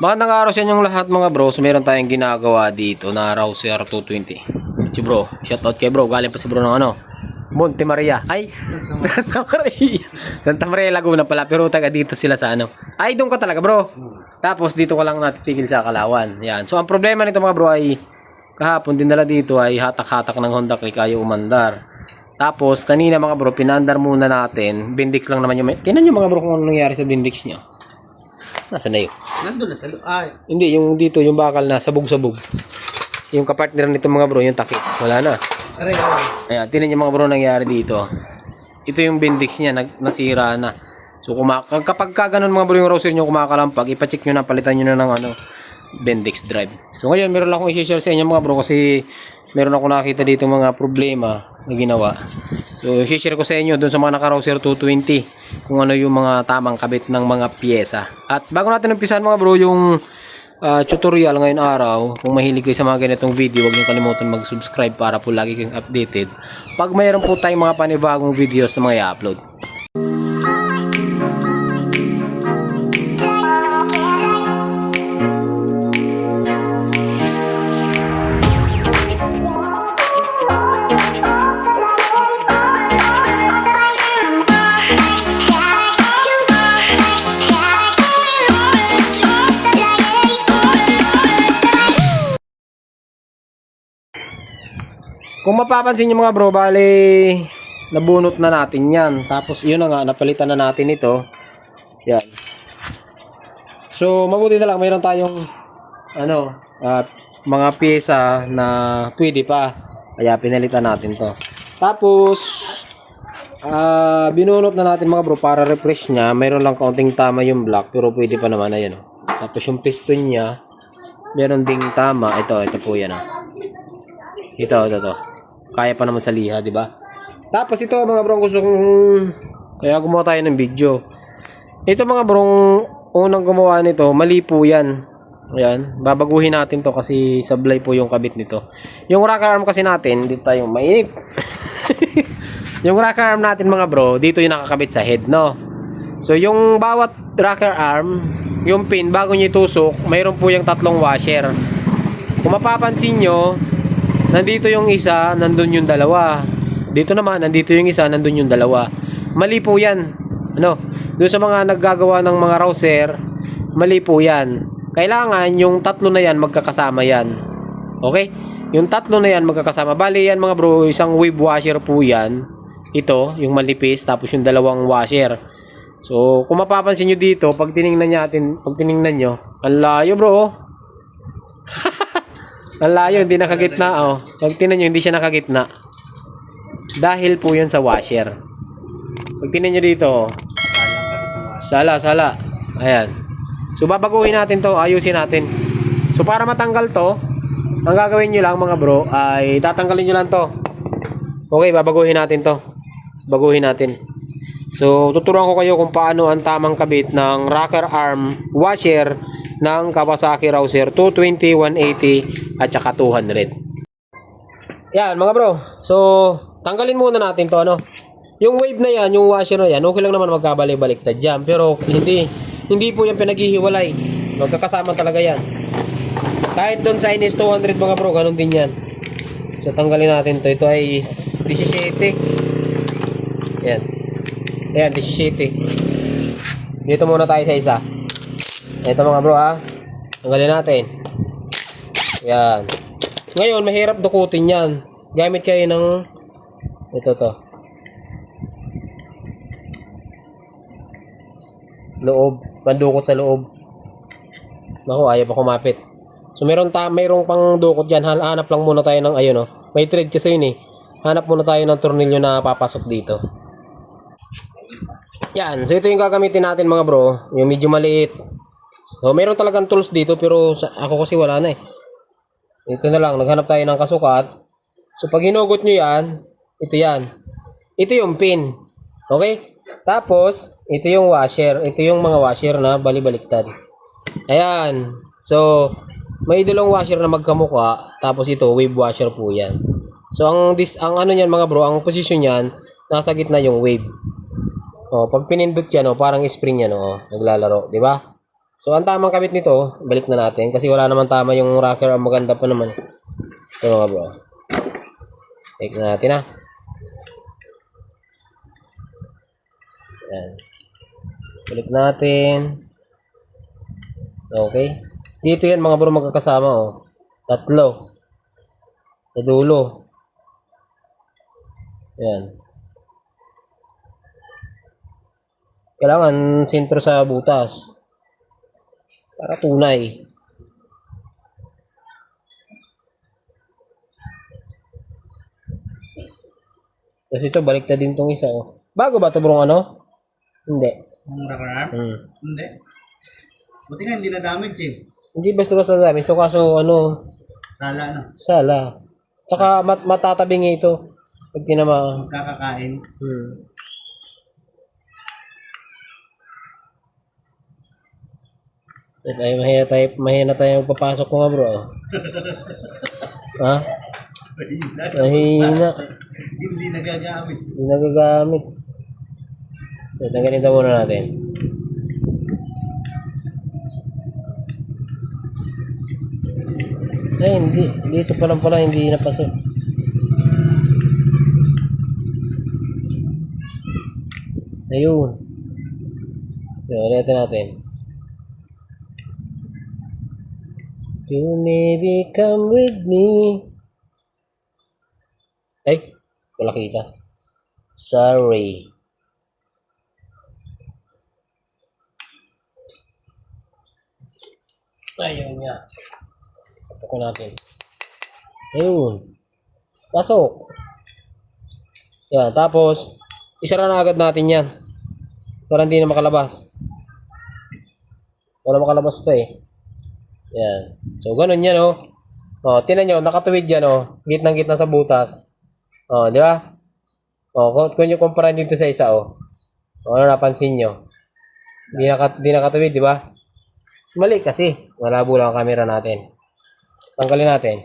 Magandang araw sa inyong lahat mga bro. So meron tayong ginagawa dito na Rouser 220. Si bro, shoutout kay bro. Galing pa si bro ng ano, Monte Maria. Ay, Santa Maria. Santa Maria Laguna pala, pero taga dito sila sa ano. Ay, doon ka talaga bro. Tapos dito ko lang natitigil sa Kalawan. Yan. So ang problema nito mga bro ay kahapon dinala dito ay hatak-hatak ng Honda Click ayaw umandar. Tapos kanina mga bro, pinandar muna natin. Bindix lang naman yung tinan nyo mga bro kung ano nangyari sa Bindix nyo. Nasaan na yun? Nandun na sa ay. Hindi, yung dito, yung bakal na sabog-sabog. Yung kapartner nito mga bro, yung takip. Wala na. Aray. Ayan, tinan yung mga bro nangyari dito. Ito yung Bindix niya, nasira na. So kapag ka ganun mga bro yung Rouser nyo kumakalampag, ipacheck nyo na, palitan nyo na ng ano, Bendix drive. So ngayon meron lang akong i-share sa inyo mga bro kasi meron ako nakita dito mga problema na ginawa. So i-share ko sa inyo doon sa mga naka-Rouser 220 kung ano yung mga tamang kabit ng mga pyesa. At bago natin umpisahan mga bro yung tutorial ngayon araw, kung mahilig kayo sa mga ganitong video, huwag niyo kalimutan mag-subscribe para po lagi kayong updated pag mayroon po tayong mga panibagong videos na mga i-upload. Kung mapapansin nyo mga bro, bali nabunot na natin yan. Tapos yun na nga, napalitan na natin ito. Yan. So mabuti na lang, mayroon tayong ano, mga pyesa na pwede pa. Kaya pinalitan natin to. Tapos binunot na natin mga bro para refresh nya. Mayroon lang kaunting tama yung block, pero pwede pa naman. Ayan, oh. Tapos yung piston nya meron ding tama. Ito po yan, Ito. Kaya pa naman sa liha, di ba? Tapos ito mga bro, gusto kong kaya gumawa tayo ng video. Ito mga bro, unang gumawa nito, mali po yan. Ayan, babaguhin natin to kasi sablay po yung kabit nito. Yung rocker arm kasi natin, dito tayo mainit. Yung rocker arm natin mga bro, dito yung nakakabit sa head, no? So yung bawat rocker arm, yung pin, bago nyo itusok, mayroon po yung tatlong washer. Kung mapapansin nyo, nandito yung isa, nandun yung dalawa. Dito naman, nandito yung isa, nandun yung dalawa. Mali po yan. Ano? Doon sa mga naggagawa ng mga Rouser, mali po yan. Kailangan yung tatlo na yan, magkakasama yan. Okay? Yung tatlo na yan, magkakasama. Bali yan mga bro, isang wave washer po yan. Ito, yung malipis, tapos yung dalawang washer. So, kung mapapansin nyo dito, pag tiningnan nyo, ang layo bro. Ang layo, hindi nakagitna, Pag tinan nyo, hindi siya nakagitna. Dahil po yun sa washer. Pag tinan nyo dito, Sala. Ayan. So, babaguhin natin to, ayusin natin. So, para matanggal to, ang gagawin nyo lang mga bro, ay tatanggalin nyo lang to. Okay, babaguhin natin to. Baguhin natin. So, tuturuan ko kayo kung paano ang tamang kabit ng rocker arm washer ng Kawasaki Rouser 220, 180 at saka 200. Yan mga bro. So, tanggalin muna natin to Yung wave na yan, yung washer na yan, okay lang naman magkabalik-baliktad dyan. Pero hindi po yan pinaghihiwalay. Magkakasama talaga yan. Kahit doon sa NS 200 mga bro, ganun din yan. So, tanggalin natin to. Ito ay 17. Yan. Ayan, 17. Dito muna tayo sa isa. Ito mga bro tanggalin natin. Yan. Ngayon, mahirap dukutin yan. Gamit kayo ng ito loob. Pandukot sa loob. Naku, ayaw pa kumapit. So, mayroong pang dukot dyan. Hanap lang muna tayo ng may thread kasi yun Hanap muna tayo ng tornilyo na papasok dito. Yan. So, ito yung gagamitin natin mga bro. Yung medyo maliit. So, mayroon talagang tools dito pero ako kasi wala na Ito na lang. Naghanap tayo ng kasukat. So, pag hinugot nyo yan, ito yan. Ito yung pin. Okay? Tapos, ito yung washer. Ito yung mga washer na bali-baliktad. Ayan. So, may dalawang washer na magkamukha. Tapos ito, wave washer po yan. So, ang ano niyan mga bro, ang position niyan, nasa gitna yung wave. Pag pinindot yan, parang spring yan, naglalaro, di ba? So, ang tamang kabit nito, balik na natin. Kasi wala naman tama yung rocker. Ang maganda pa naman. Ito mga bro. Take na natin ha. Yan. Balik natin. Okay. Dito yan mga bro magkakasama oh. Tatlo. Sa dulo. Yan. Kailangan sentro sa butas. Para tunay. Tapos ito, baliktad din tong isa. Oh. Bago ba ito bro ano? Hindi. Ang rocker arm? Hindi. Buti nga, hindi na damage eh. Hindi basta dami. So kaso ano, Sala, no? sala. Tsaka matatabingi ito. Pag tinama. Magkakakain. Ay, mahina tayo magpapasok ko nga bro. Ha? Mahina. Hindi nagagamit. Hindi nagagamit. So, ganito muna natin. Ay, hindi. Dito pa lang pala, hindi napasok. Ayun. So, ulitin natin. You maybe come with me. Ay, wala kita. Sorry. Ayun nga. Tapos natin. Ayun. Pasok. Yan, tapos, isara na agad natin yan. Para hindi na makalabas. Wala makalabas pa eh. Yan. So, ganun yan, oh. Oh, tinan nyo, nakatuwid yan, oh. Gitnang-gitna sa butas. Oh, di ba? Oh, kung nyo kumpara dito sa isa, oh. Oh, ano napansin nyo? Di nakatuwid, di ba? Mali kasi. Malabo lang ang camera natin. Tanggalin natin.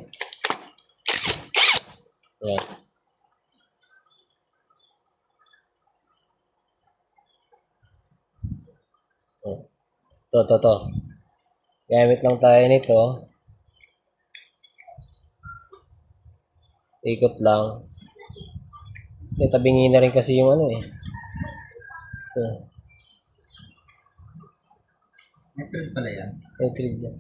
Yan. Oh. To. Gamit lang tayo nito. Ikot lang. Tabingin na rin kasi yung ano eh. So, May thread pala yan. may thread yan.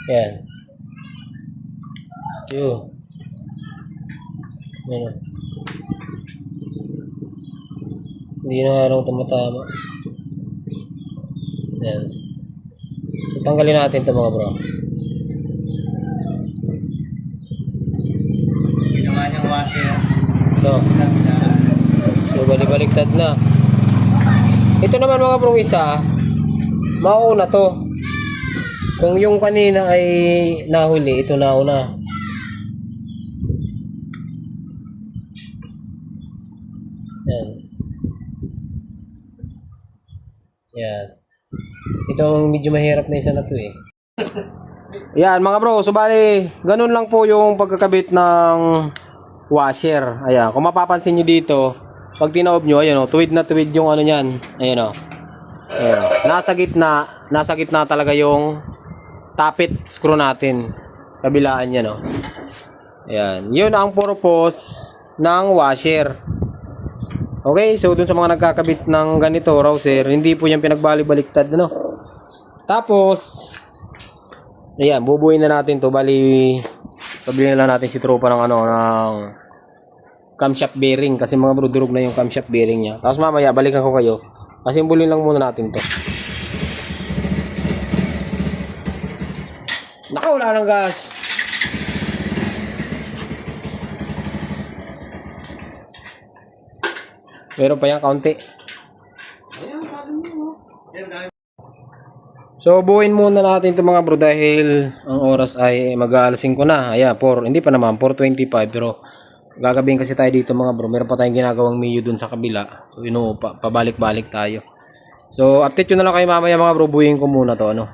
Yan. Yun. Yan o. Hindi na harong tumatama. Yan. So, tanggalin natin ito mga bro. Ginawa niyang washer. Ito. So, baliktad na. Ito naman mga bro isa, mauuna to. Kung yung kanina ay nahuli, ito nauna. Yan. Yan. Ito ang medyo mahirap na isa na to eh. Yan mga bro, so bali, ganun lang po yung pagkakabit ng washer. Ayan, kung mapapansin nyo dito, pag tinaob nyo, ayan o, tuwid na tuwid yung ano nyan. Ayan o. Ayan o. Nasa gitna talaga yung tappet screw natin. Kabilaan yan o. Ayan. Yun ang purpose ng washer. Okay, so dun sa mga nagkakabit ng ganito, rouser, hindi po yan pinagbali-baliktad, ano. Tapos, ayan, bubuin na natin to. Bali, sabihin na lang natin si tropa ng ano, ng camshaft bearing. Kasi mga bro, durog na yung camshaft bearing niya. Tapos mamaya, balikan ko kayo. Asimbulin lang muna natin to. Naka, wala ng gas. Meron pa yan, kaunti. So, buuin muna natin ito mga bro dahil ang oras ay mag-aalas 5 na. Ayan, hindi pa naman, 4:25. Pero gagabihin kasi tayo dito mga bro. Meron pa tayong ginagawang menu dun sa kabila. So, pabalik-balik tayo. So, update yun na lang kayo mamaya mga bro. Buuin ko muna to, ano.